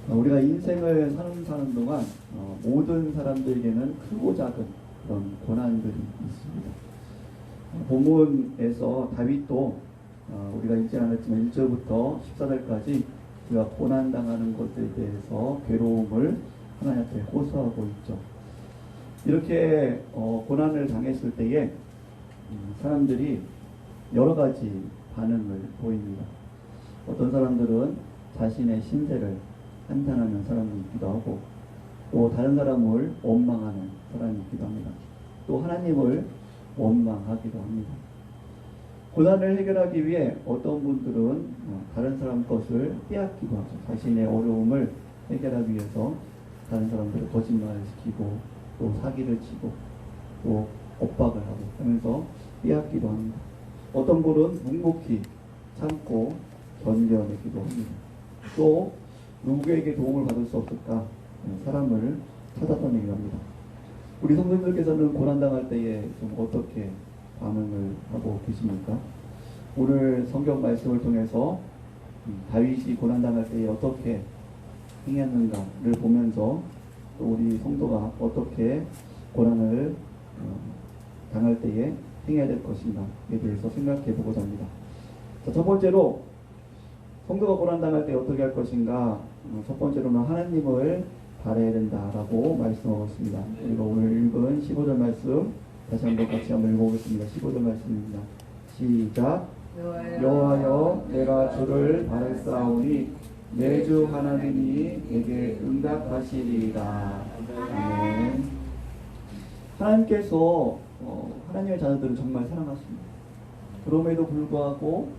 우리가 인생을 사는 동안 모든 사람들에게는 크고 작은 그런 고난들이 있습니다. 본문에서 다윗도 우리가 읽지 않았지만 1절부터 14절까지 그가 고난당하는 것에 대해서 괴로움을 하나님 앞에 호소하고 있죠. 이렇게 고난을 당했을 때에 사람들이 여러 가지 반응을 보입니다. 어떤 사람들은 자신의 신세를 한탄하는 사람이 있기도 하고, 또 다른 사람을 원망하는 사람이 있기도 합니다. 또 하나님을 원망하기도 합니다. 고난을 해결하기 위해 어떤 분들은 다른 사람 것을 빼앗기도 하죠. 자신의 어려움을 해결하기 위해서 다른 사람들을 거짓말을 시키고, 또 사기를 치고, 또 엇박을 하고 하면서 빼앗기도 합니다. 어떤 분은 묵묵히 참고 견뎌내기도 합니다. 또 누구에게 도움을 받을 수 없을까 사람을 찾아다니기도 합니다. 우리 성도님들께서는 고난당할 때에 좀 어떻게 반응을 하고 계십니까? 오늘 성경 말씀을 통해서 다윗이 고난당할 때에 어떻게 행했는가를 보면서 또 우리 성도가 어떻게 고난을 당할 때에 행해야 될 것인가에 대해서 생각해 보고자 합니다. 자, 첫 번째로 성도가 고난당할 때 어떻게 할 것인가. 첫 번째로는 하나님을 바라야 된다라고 말씀하고 있습니다. 그리고 오늘 읽은 15절 말씀 다시 한번 같이 한번 읽어보겠습니다. 15절 말씀입니다. 시작. 여호와여 내가 주를 바랄사오니 내 주 하나님이 내게 응답하시리이다. 아멘. 하나님께서 하나님의 자녀들을 정말 사랑하십니다. 그럼에도 불구하고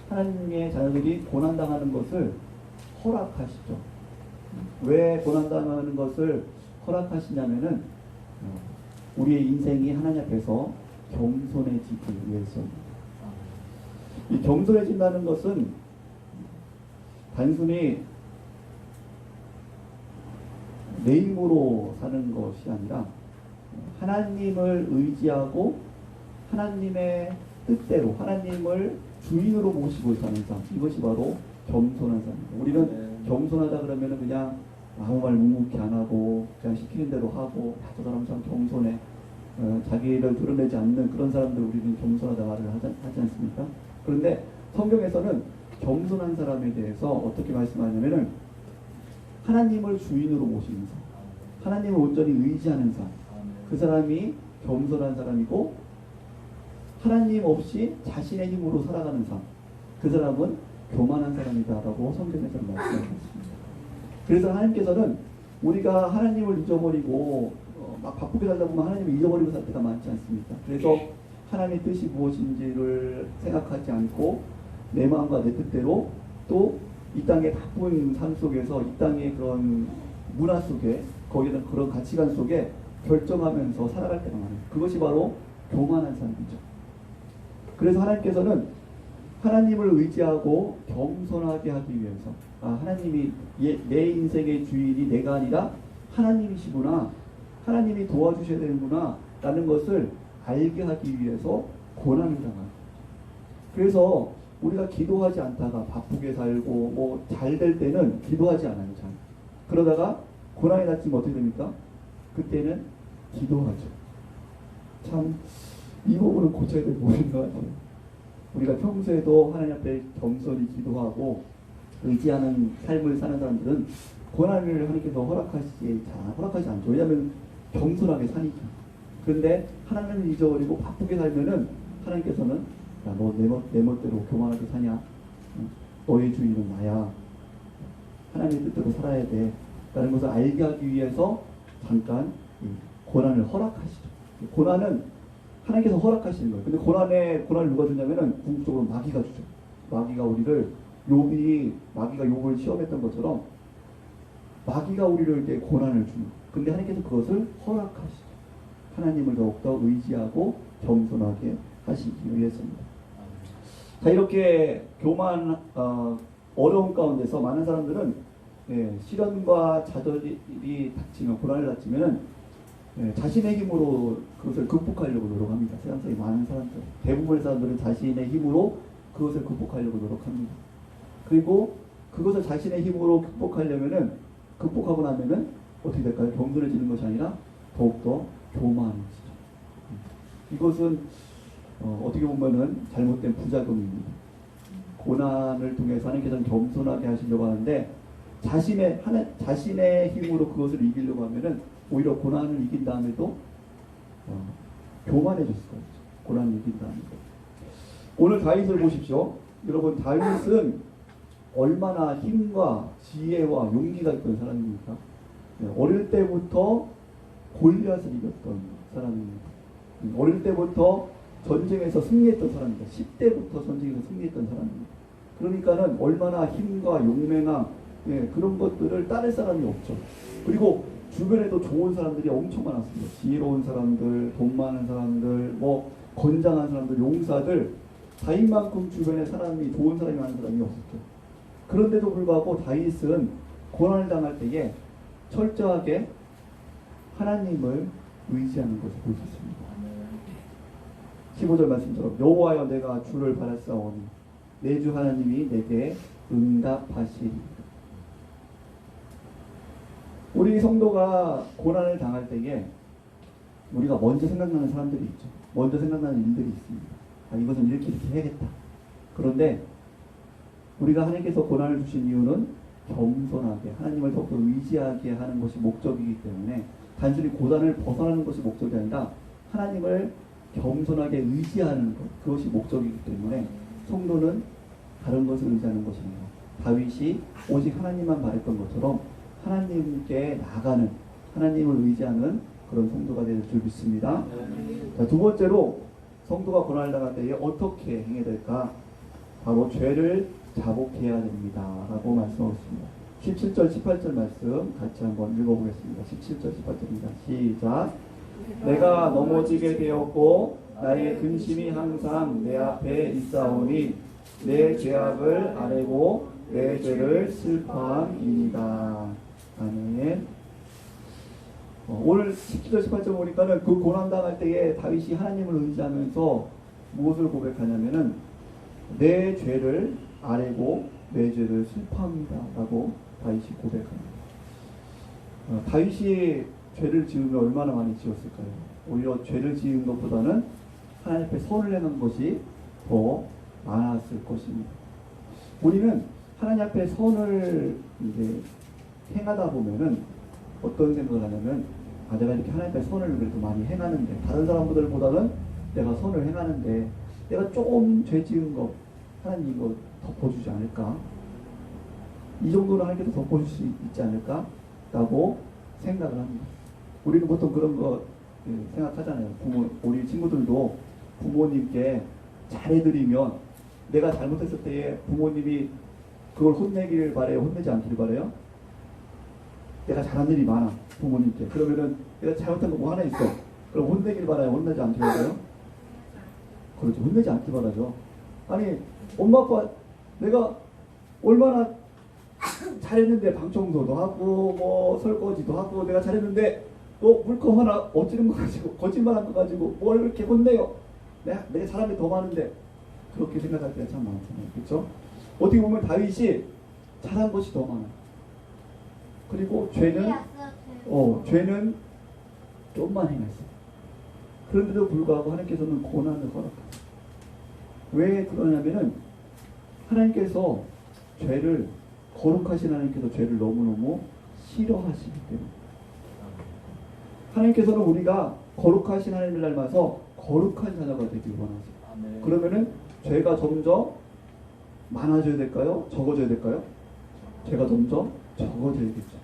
하나님의 자녀들이 고난당하는 것을 허락하시죠. 왜 고난당하는 것을 허락하시냐면은 우리의 인생이 하나님 앞에서 겸손해지기 위해서입니다. 이 겸손해진다는 것은 단순히 내 힘으로 사는 것이 아니라 하나님을 의지하고 하나님의 뜻대로 하나님을 주인으로 모시고 사는 삶, 이것이 바로 겸손한 삶입니다. 우리는 겸손하다 그러면 그냥 아무 말 묵묵히 안 하고 그냥 시키는 대로 하고 저 사람 참 겸손해, 자기를 드러내지 않는 그런 사람들 우리는 겸손하다 말을 하지 않습니까? 그런데 성경에서는 겸손한 사람에 대해서 어떻게 말씀하냐면은 하나님을 주인으로 모시는 삶, 하나님을 온전히 의지하는 삶, 그 사람이 겸손한 사람이고 하나님 없이 자신의 힘으로 살아가는 삶, 그 사람은 교만한 사람이다라고 성경에서 말씀하고 있습니다. 그래서 하나님께서는 우리가 하나님을 잊어버리고 막 바쁘게 살다 보면 하나님을 잊어버리고 살 때가 많지 않습니까? 그래서 하나님의 뜻이 무엇인지를 생각하지 않고 내 마음과 내 뜻대로 또 이 땅의 바쁜 삶 속에서 이 땅의 그런 문화 속에 거기는 그런 가치관 속에 결정하면서 살아갈 때가 많아요. 그것이 바로 교만한 삶이죠. 그래서 하나님께서는 하나님을 의지하고 겸손하게 하기 위해서 하나님이 내 인생의 주인이 내가 아니라 하나님이시구나, 하나님이 도와주셔야 되는구나 라는 것을 알게 하기 위해서 고난을 당합니다. 그래서 우리가 기도하지 않다가 바쁘게 살고 뭐 잘 될 때는 기도하지 않아요. 잘. 그러다가 고난이 닥치면 어떻게 됩니까? 그때는 기도하죠. 참 이 부분은 고쳐야 될 부분인 것 같아요. 우리가 평소에도 하나님 앞에 겸손히 기도하고 의지하는 삶을 사는 사람들은 고난을 하나님께서 허락하지 않죠. 왜냐하면 겸손하게 사니까. 그런데 하나님을 잊어버리고 바쁘게 살면은 하나님께서는 너 내 멋대로 교만하게 사냐? 너의 주인은 나야. 하나님의 뜻대로 살아야 돼. 라는 것을 알게 하기 위해서 잠깐 고난을 허락하시죠. 고난은 하나님께서 허락하시는 거예요. 근데 고난을 누가 주냐면은 궁극적으로 마귀가 주죠. 마귀가 우리를 마귀가 욥을 시험했던 것처럼 마귀가 우리를 이렇게 고난을 주는. 근데 하나님께서 그것을 허락하시죠. 하나님을 더욱더 의지하고 겸손하게 하시기 위해서입니다. 자, 이렇게 어려운 가운데서 많은 사람들은 시련과 좌절이 닥치면, 고난을 닥치면은 자신의 힘으로 그것을 극복하려고 노력합니다. 세상에 많은 사람들, 대부분의 사람들은 자신의 힘으로 그것을 극복하려고 노력합니다. 그리고 그것을 자신의 힘으로 극복하려면은 극복하고 나면은 어떻게 될까요? 겸손해지는 것이 아니라 더욱더 교만해지죠. 이것은 어떻게 보면은 잘못된 부작용입니다. 고난을 통해서 하나님께서는 겸손하게 하시려고 하는데 자신의 힘으로 그것을 이기려고 하면은 오히려 고난을 이긴 다음에도 교만해질 수가 있죠. 고난을 이긴 다음에도. 오늘 다윗을 보십시오. 여러분, 다윗은 얼마나 힘과 지혜와 용기가 있던 사람입니까? 어릴 때부터 골리앗을 이겼던 사람입니다. 어릴 때부터 전쟁에서 승리했던 사람입니다. 10대부터 전쟁에서 승리했던 사람입니다. 그러니까는 얼마나 힘과 용맹함, 그런 것들을 따를 사람이 없죠. 그리고 주변에도 좋은 사람들이 엄청 많았습니다. 지혜로운 사람들, 돈 많은 사람들, 뭐 건장한 사람들, 용사들, 다윗만큼 주변에 좋은 사람이 많은 사람이 없었죠. 그런데도 불구하고 다윗은 고난을 당할 때에 철저하게 하나님을 의지하는 것을 볼 수 있습니다. 15절 말씀처럼 여호와여 내가 주를 바랐사오니 내 주 하나님이 내게 응답하시리이다. 우리 성도가 고난을 당할 때에 우리가 먼저 생각나는 사람들이 있죠. 먼저 생각나는 일들이 있습니다. 이것은 이렇게 해야겠다. 그런데 우리가 하나님께서 고난을 주신 이유는 겸손하게 하나님을 더욱더 의지하게 하는 것이 목적이기 때문에 단순히 고난을 벗어나는 것이 목적이 아니라 하나님을 겸손하게 의지하는 것, 그것이 목적이기 때문에 성도는 다른 것을 의지하는 것이 아니라 다윗이 오직 하나님만 바랬던 것처럼 하나님께 나가는, 하나님을 의지하는 그런 성도가 될 줄 믿습니다. 자, 두 번째로 성도가 고난을 당할 때에 어떻게 행해야 될까? 바로 죄를 자복해야 됩니다 라고 말씀하고 있습니다. 17절 18절 말씀 같이 한번 읽어보겠습니다. 17절 18절입니다. 시작. 내가 넘어지게 되었고 나의 근심이 항상 내 앞에 있사오니 내 죄악을 아뢰고 내 죄를 슬퍼함이니이다. 아멘. 오늘 17절 18절 보니까는 그 고난당할 때에 다윗이 하나님을 의지하면서 무엇을 고백하냐면은 내 죄를 아뢰고 내 죄를 슬퍼합니다 라고 다윗이 고백합니다. 다윗이 죄를 지으면 얼마나 많이 지었을까요? 오히려 죄를 지은 것보다는 하나님 앞에 선을 행한 것이 더 많았을 것입니다. 우리는 하나님 앞에 선을 이제 행하다 보면은 어떤 생각을 하냐면 내가 이렇게 하나님 앞에 선을 그래도 많이 행하는데 다른 사람들보다는 내가 선을 행하는데 내가 조금 죄 지은 거 하나님 이거 덮어주지 않을까? 이 정도는 하나님께서 덮어줄 수 있지 않을까? 라고 생각을 합니다. 우리는 보통 그런 거 생각하잖아요. 우리 친구들도 부모님께 잘해드리면 내가 잘못했을 때에 부모님이 그걸 혼내길 바래요? 혼내지 않기를 바래요? 내가 잘한 일이 많아 부모님께. 그러면은 내가 잘못한 거 뭐 하나 있어. 그럼 혼내길 바라요? 혼내지 않기를 바라요? 그렇죠. 혼내지 않기 바라죠. 아니 엄마 아빠 내가 얼마나 잘했는데 방청소도 하고 뭐 설거지도 하고 내가 잘했는데 또 물컵 하나 엎지른 거 가지고 거짓말한 거 가지고 뭘 이렇게 혼내요. 내가 잘한 게 더 많은데 그렇게 생각할 때가 참 많잖아요. 그렇죠? 어떻게 보면 다윗이 잘한 것이 더 많아요. 그리고 죄는 좀만 행했어요. 그런데도 불구하고 하나님께서는 고난을 허락하세요. 왜 그러냐면은 하나님께서 죄를 거룩하신 하나님께서 죄를 너무너무 싫어하시기 때문에 하나님께서는 우리가 거룩하신 하나님을 닮아서 거룩한 자녀가 되길 원하세요. 그러면은 죄가 점점 많아져야 될까요? 적어져야 될까요? 죄가 점점 적어져야겠죠.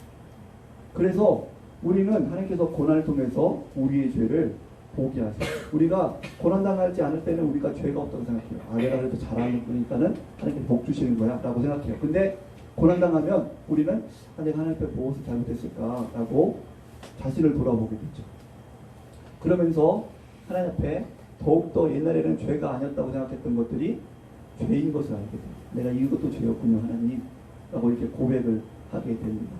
그래서 우리는 하나님께서 고난을 통해서 우리의 죄를 보게 하세요. 우리가 고난당하지 않을 때는 우리가 죄가 없다고 생각해요. 내가 그래도 잘하는 거니까는 하나님께 복 주시는 거야 라고 생각해요. 근데 고난당하면 우리는 내가 하나님 앞에 무엇을 잘못했을까 라고 자신을 돌아보게 되죠. 그러면서 하나님 앞에 더욱더 옛날에는 죄가 아니었다고 생각했던 것들이 죄인 것을 알게 돼요. 내가 이것도 죄였군요 하나님 라고 이렇게 고백을 하게 됩니다.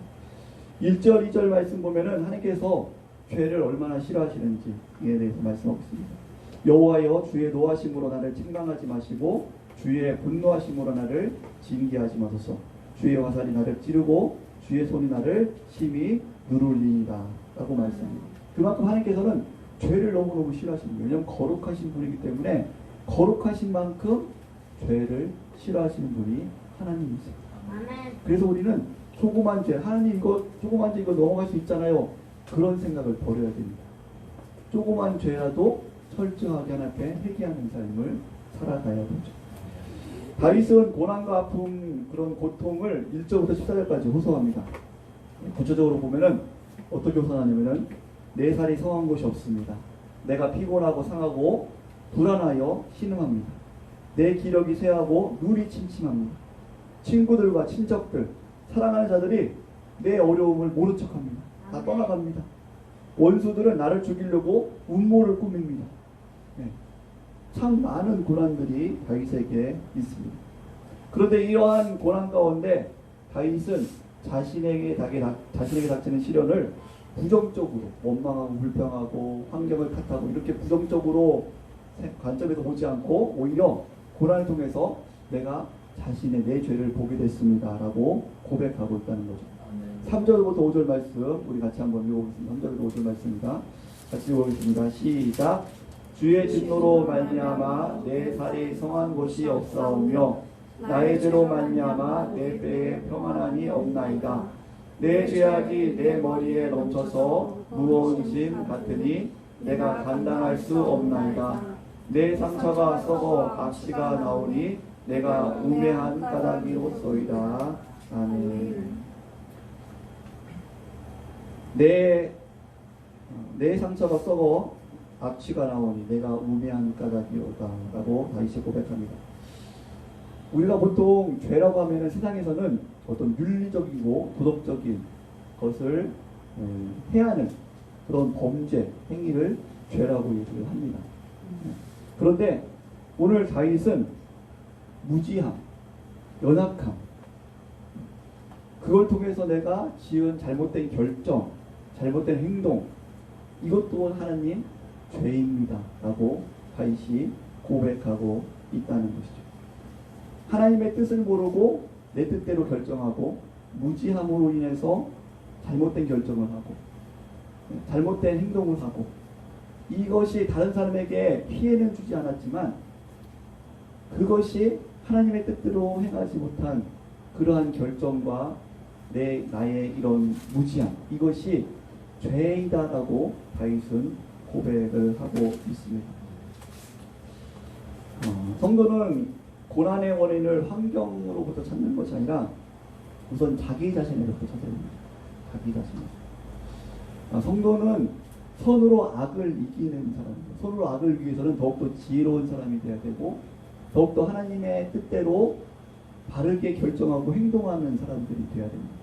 1절 2절 말씀 보면은 하나님께서 죄를 얼마나 싫어하시는지에 대해서 말씀하고 있습니다. 여호와여 주의 노하심으로 나를 책망하지 마시고 주의 분노하심으로 나를 징계하지 마소서. 주의 화살이 나를 찌르고 주의 손이 나를 심히 누르리이다 라고 말씀합니다. 그만큼 하나님께서는 죄를 너무너무 싫어하시는 거예요. 왜냐하면 거룩하신 분이기 때문에 거룩하신 만큼 죄를 싫어하시는 분이 하나님이세요. 그래서 우리는 조그만 죄, 하나님 이거 조그만 죄 이거 넘어갈 수 있잖아요. 그런 생각을 버려야 됩니다. 조그만 죄라도 철저하게 하나님 앞에 회개하는 삶을 살아가야 되죠. 다윗은 고난과 아픔, 그런 고통을 1절부터 14절까지 호소합니다. 구체적으로 보면은 어떻게 호소하냐면은 내 살이 성한 곳이 없습니다. 내가 피곤하고 상하고 불안하여 신음합니다. 내 기력이 쇠하고 눈이 침침합니다. 친구들과 친척들, 사랑하는 자들이 내 어려움을 모른 척합니다. 다 떠나갑니다. 원수들은 나를 죽이려고 음모를 꾸밉니다. 네. 참 많은 고난들이 다윗에게 있습니다. 그런데 이러한 고난 가운데 다윗은 자신에게 닥치는 시련을 부정적으로 원망하고 불평하고 환경을 탓하고 이렇게 부정적으로 관점에서 보지 않고 오히려 고난을 통해서 내가 자신의 내 죄를 보게 됐습니다 라고 고백하고 있다는 거죠. 3절부터 5절 말씀 우리 같이 한번 읽어보겠습니다. 3절부터 5절 말씀입니다. 같이 읽어보겠습니다. 시작. 주의 진노로 말미암아 내 살이 성한 곳이 없사오며 나의 죄로 말미암아 내 뼈에 평안함이 없나이다. 내 죄악이 내 머리에 넘쳐서 무거운 짐 같으니 내가 감당할 수 없나이다. 내 상처가 썩어 악취가 나오니 내가 우매한 까닭이로소이다. 아멘. 내 상처가 썩어 악취가 나오니 내가 우매한 까닭이로다 라고 다윗이 고백합니다. 우리가 보통 죄라고 하면 세상에서는 어떤 윤리적이고 도덕적인 것을 해하는 그런 범죄, 행위를 죄라고 얘기를 합니다. 그런데 오늘 다윗은 무지함, 연약함, 그걸 통해서 내가 지은 잘못된 결정, 잘못된 행동, 이것도 하나님 죄입니다 라고 다윗이 고백하고 있다는 것이죠. 하나님의 뜻을 모르고 내 뜻대로 결정하고 무지함으로 인해서 잘못된 결정을 하고 잘못된 행동을 하고 이것이 다른 사람에게 피해는 주지 않았지만 그것이 하나님의 뜻대로 행하지 못한 그러한 결정과 나의 이런 무지함, 이것이 죄이다라고 다윗은 고백을 하고 있습니다. 성도는 고난의 원인을 환경으로부터 찾는 것이 아니라 우선 자기 자신으로부터 찾아야 됩니다. 자기 자신. 성도는 선으로 악을 이기는 사람입니다. 선으로 악을 이기기 위해서는 더욱더 지혜로운 사람이 되어야 되고 더욱더 하나님의 뜻대로 바르게 결정하고 행동하는 사람들이 되어야 됩니다.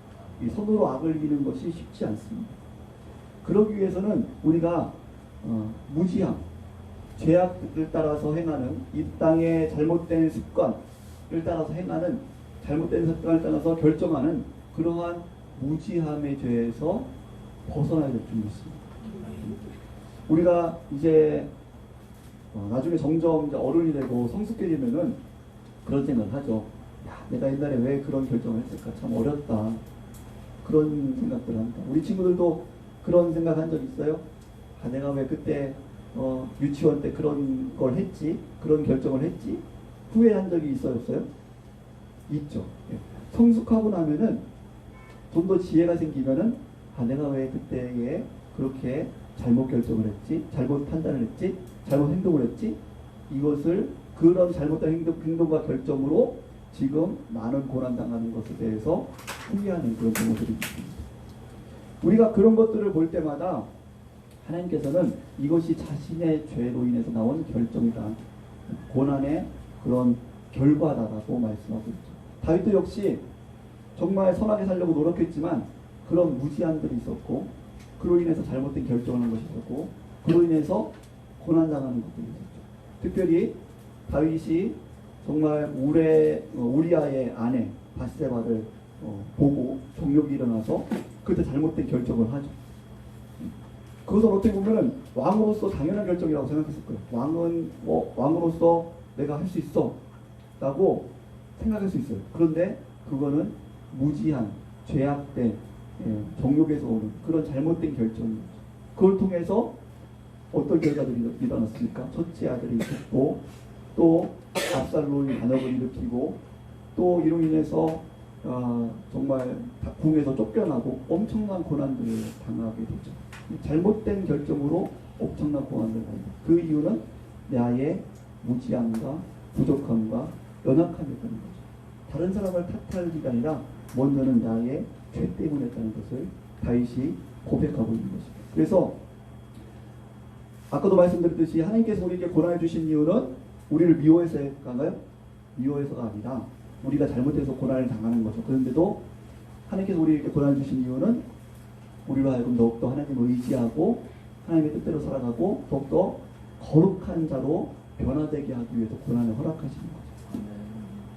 이 선으로 악을 이기는 것이 쉽지 않습니다. 그러기 위해서는 우리가 무지함, 죄악을 따라서 행하는 이 땅의 잘못된 습관을 따라서 행하는 잘못된 습관을 따라서 결정하는 그러한 무지함의 죄에서 벗어나야 될 줄이 있습니다. 우리가 이제 나중에 점점 이제 어른이 되고 성숙해지면은 그런 생각을 하죠. 야, 내가 옛날에 왜 그런 결정을 했을까? 참 어렸다. 그런 생각들을 합니다. 우리 친구들도 그런 생각 한 적 있어요? 아, 내가 왜 그때 유치원 때 그런 걸 했지? 그런 결정을 했지? 후회한 적이 있어요? 있죠. 예. 성숙하고 나면은 좀 더 지혜가 생기면은 아, 내가 왜 그때에 그렇게 잘못 결정을 했지? 잘못 판단을 했지? 잘못 행동을 했지? 이것을 그런 잘못된 행동과 결정으로 지금 많은 고난당하는 것에 대해서 후회하는 그런 경우들이 있습니다. 우리가 그런 것들을 볼 때마다 하나님께서는 이것이 자신의 죄로 인해서 나온 결정이다. 고난의 그런 결과다라고 말씀하고 있죠. 다윗도 역시 정말 선하게 살려고 노력했지만 그런 무지함들이 있었고 그로 인해서 잘못된 결정을 한 것이 있었고 그로 인해서 고난당하는 것들이 있었죠. 특별히 다윗이 정말 우리아의 아내 바세바를 보고 정욕이 일어나서 그때 잘못된 결정을 하죠. 그것은 어떻게 보면 왕으로서 당연한 결정이라고 생각했을 거예요. 왕으로서 내가 할 수 있어 라고 생각할 수 있어요. 그런데 그거는 무지한 죄악된 정욕에서 오는 그런 잘못된 결정이죠. 그걸 통해서 어떤 결과들이 일어났습니까? 첫째 아들이 죽고 또 압살롬이 반역을 일으키고 또 이로 인해서 정말 궁에서 쫓겨나고 엄청난 고난들을 당하게 되죠. 잘못된 결정으로 엄청난 고난들을 당합니다. 그 이유는 나의 무지함과 부족함과 연약함이었다는 거죠. 다른 사람을 탓할 일이 아니라 먼저는 나의 죄 때문이었다는 것을 다윗이 고백하고 있는 것입니다. 그래서 아까도 말씀드렸듯이 하나님께서 우리에게 고난을 주신 이유는 우리를 미워해서일까요? 미워해서가 아니라 우리가 잘못해서 고난을 당하는 거죠. 그런데도 하나님께서 우리에게 고난을 주신 이유는 우리로 하여금 더욱더 하나님을 의지하고 하나님의 뜻대로 살아가고 더욱더 거룩한 자로 변화되게 하기 위해서 고난을 허락하시는 거죠.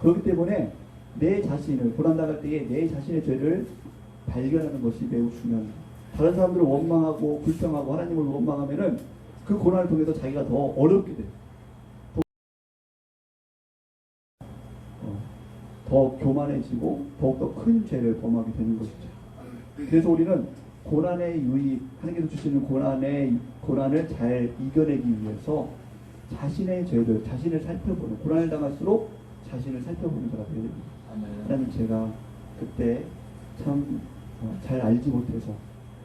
그렇기 때문에 내 자신을 고난당할 때에 내 자신의 죄를 발견하는 것이 매우 중요합니다. 다른 사람들을 원망하고 불평하고 하나님을 원망하면은 그 고난을 통해서 자기가 더 어렵게 돼요. 더 교만해지고 더욱더 큰 죄를 범하게 되는 것이죠. 그래서 우리는 고난의 유익, 하나님께서 주시는 고난을 잘 이겨내기 위해서 자신의 죄를, 자신을 살펴보는, 고난을 당할수록 자신을 살펴보는 자가 되어야 됩니다. 하나님, 제가 그때 참 잘 알지 못해서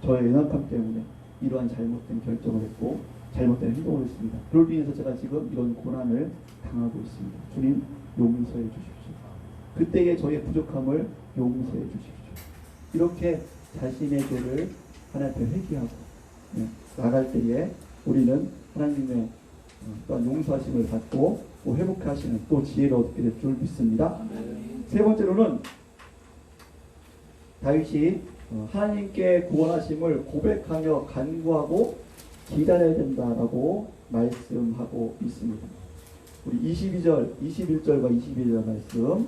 저의 연약함 때문에 이러한 잘못된 결정을 했고 잘못된 행동을 했습니다. 그걸 위해서 제가 지금 이런 고난을 당하고 있습니다. 주님, 용서해 주십시오. 그때의 저의 부족함을 용서해 주십시오. 이렇게 자신의 죄를 하나님 앞에 회개하고 나갈 때에 우리는 하나님의 또한 용서하심을 받고 또 회복하시는 또 지혜를 얻게 될 줄 믿습니다. 세 번째로는 다윗이 하나님께 구원하심을 고백하며 간구하고 기다려야 된다라고 말씀하고 있습니다. 우리 22절, 21절과 22절 말씀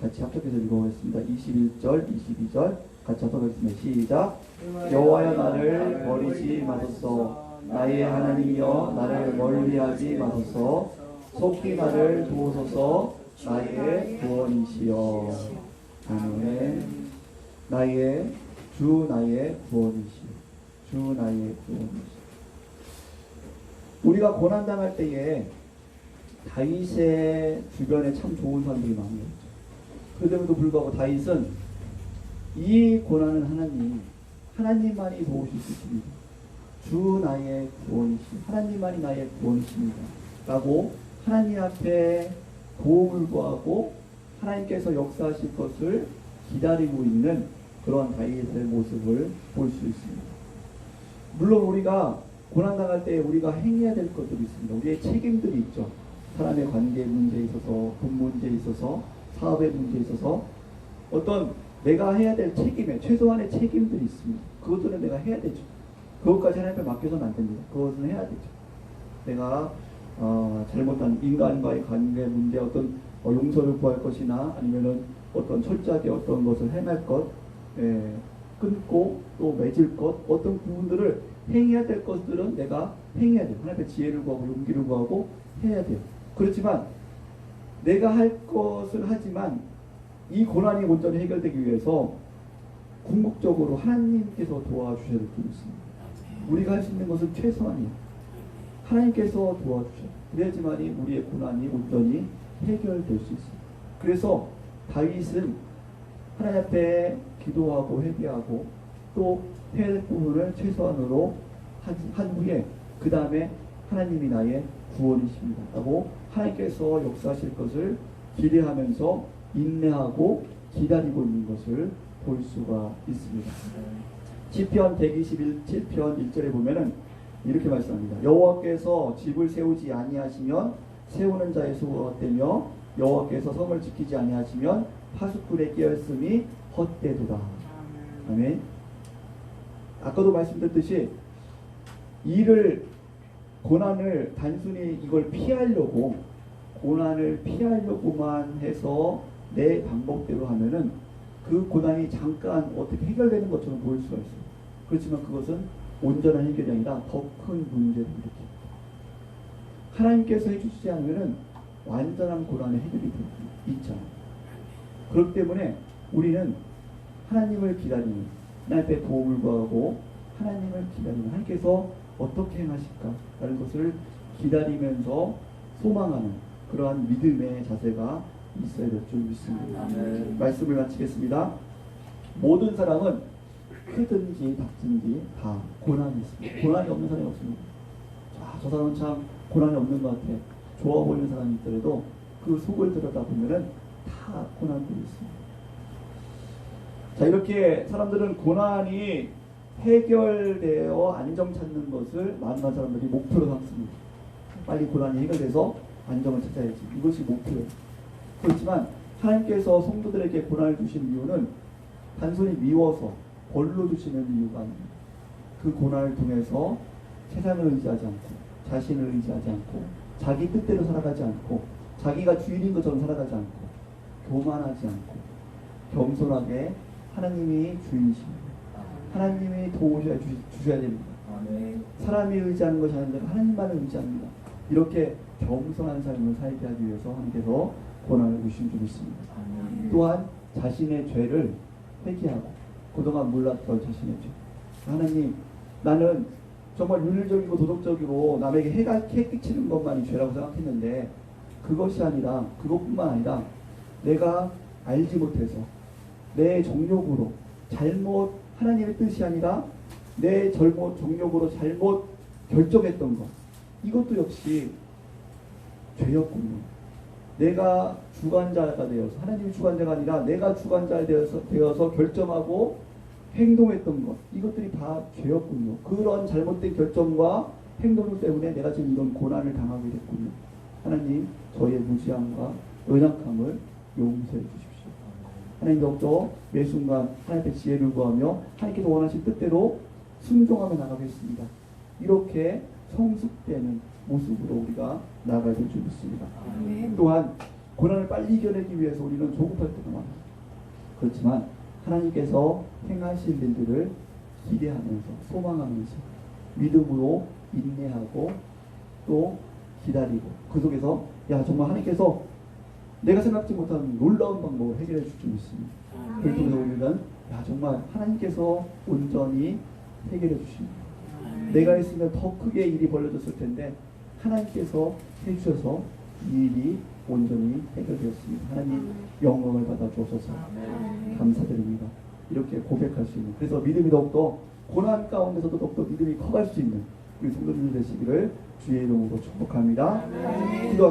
같이 합독해서 읽어보겠습니다. 21절, 22절 같이 합독하겠습니다. 시작. 여호와여 나를 버리지 마소서. 나의 하나님이여 나를 멀리하지 마소서. 속히 나를 도우소서. 나의 구원이시여. 아멘. 나의 구원이시여. 주 나의 구원이시여. 우리가 고난당할 때에 다윗의 주변에 참 좋은 사람들이 많이 있죠. 그럼에도 불구하고 다윗은 이 고난은 하나님만이 도우실 수 있습니다. 주 나의 구원이시여. 하나님만이 나의 구원이십니다. 라고 하나님 앞에 도움을 구하고 하나님께서 역사하실 것을 기다리고 있는 그러한 다윗의 모습을 볼 수 있습니다. 물론 우리가 고난당할 때 우리가 행해야 될 것들이 있습니다. 우리의 책임들이 있죠. 사람의 관계 문제에 있어서, 돈 문제에 있어서, 사업의 문제에 있어서 어떤 내가 해야 될 책임에 최소한의 책임들이 있습니다. 그것들은 내가 해야 되죠. 그것까지 하나님께 맡겨서는 안 됩니다. 그것은 해야 되죠. 내가 잘못한 인간과의 관계 문제, 어떤 용서를 구할 것이나 아니면은 어떤 철저하게 어떤 것을 행할 것, 끊고 또 맺을 것, 어떤 부분들을 행해야 될 것들은 내가 행해야 돼요. 하나님의 지혜를 구하고 용기를 구하고 해야 돼요. 그렇지만 내가 할 것을 하지만 이 고난이 온전히 해결되기 위해서 궁극적으로 하나님께서 도와주셔야 될 게 있습니다. 우리가 할 수 있는 것은 최소한이에요. 하나님께서 도와주셔야 돼요. 그래야지만이 우리의 고난이 온전히 해결될 수 있습니다. 그래서 다윗은 하나님 앞에 기도하고 회개하고 또 해야 될 부분을 최소한으로 한 후에 그 다음에 하나님이 나의 구원이십니다 라고 하나님께서 역사하실 것을 기대하면서 인내하고 기다리고 있는 것을 볼 수가 있습니다. 시편 127편 1절에 보면은 이렇게 말씀합니다. 여호와께서 집을 세우지 아니하시면 세우는 자의 수가 헛되며 여호와께서 성을 지키지 아니하시면 파수꾼의 깨었음이 헛되도다. 아멘. 아까도 말씀드렸듯이 고난을 단순히 이걸 피하려고 고난을 피하려고만 해서 내 방법대로 하면은 그 고난이 잠깐 어떻게 해결되는 것처럼 보일 수가 있어요. 그렇지만 그것은 온전한 해결이 아니라 더 큰 문제를 일으킵니다. 하나님께서 해주시지 않으면은 완전한 고난의 해결이 있잖아요. 그렇기 때문에 우리는 하나님을 기다리는, 하나님의 도움을 구하고 하나님을 기다리는, 하나님께서 어떻게 행하실까라는 것을 기다리면서 소망하는 그러한 믿음의 자세가 있어야 될 줄 믿습니다. 말씀을 마치겠습니다. 모든 사람은 크든지 작든지 다 고난이 있습니다. 고난이 없는 사람이 없습니다. 저 사람은 참 고난이 없는 것 같아. 좋아 보이는 사람이 있더라도 그 속을 들여다보면은 다 고난들이 있습니다. 자, 이렇게 사람들은 고난이 해결되어 안정 찾는 것을 많은 사람들이 목표로 삼습니다. 빨리 고난이 해결돼서 안정을 찾아야지. 이것이 목표예요. 그렇지만 하나님께서 성도들에게 고난을 주신 이유는 단순히 미워서 벌로 주시는 이유가 아닙니다. 그 고난을 통해서 세상을 의지하지 않고 자신을 의지하지 않고 자기 뜻대로 살아가지 않고 자기가 주인인 것처럼 살아가지 않고 교만하지 않고 겸손하게 하나님이 주인이십니다. 하나님이 도우셔야 주셔야 됩니다. 사람이 의지하는 것이 아니라 하나님만을 의지합니다. 이렇게 겸손한 삶을 살게 하기 위해서 하나님께서 고난을 주신 줄 믿습니다. 또한 자신의 죄를 회개하고 그동안 몰랐던 자신의 죄. 하나님, 나는 정말 윤리적이고 도덕적으로 남에게 해 끼치는 것만이 죄라고 생각했는데 그것이 아니라, 그것뿐만 아니라 내가 알지 못해서 내 정욕으로 잘못, 하나님의 뜻이 아니라 내 정욕으로 잘못 결정했던 것, 이것도 역시 죄였군요. 내가 주관자가 되어서, 하나님이 주관자가 아니라 내가 주관자가 되어서 결정하고 행동했던 것, 이것들이 다 죄였군요. 그런 잘못된 결정과 행동 때문에 내가 지금 이런 고난을 당하게 됐군요. 하나님, 저희의 무지함과 연약함을 용서해 주십시오. 하나님, 더욱더 매 순간 하나님의 지혜를 구하며 하나님께서 원하신 뜻대로 순종하며 나가겠습니다. 이렇게 성숙되는 모습으로 우리가 나아가야 될 줄 믿습니다. 또한 고난을 빨리 이겨내기 위해서 우리는 조급할 때가 많아요. 그렇지만 하나님께서 행하실 일들을 기대하면서 소망하면서 믿음으로 인내하고 또 기다리고 그 속에서 정말 하나님께서 내가 생각지 못한 놀라운 방법을 해결해 줄 줄 믿습니다. 그걸 통해서 우리는 정말 하나님께서 온전히 해결해 주십니다. 내가 했으면 더 크게 일이 벌어졌을 텐데 하나님께서 해주셔서 이 일이 온전히 해결되었습니다. 하나님, 영광을 받아 주셔서 감사드립니다. 이렇게 고백할 수 있는, 그래서 믿음이 더욱더 고난 가운데서도 더욱더 믿음이 커갈 수 있는 우리 성도님들 되시기를 주의 이름으로 축복합니다. 기도하시겠습니다.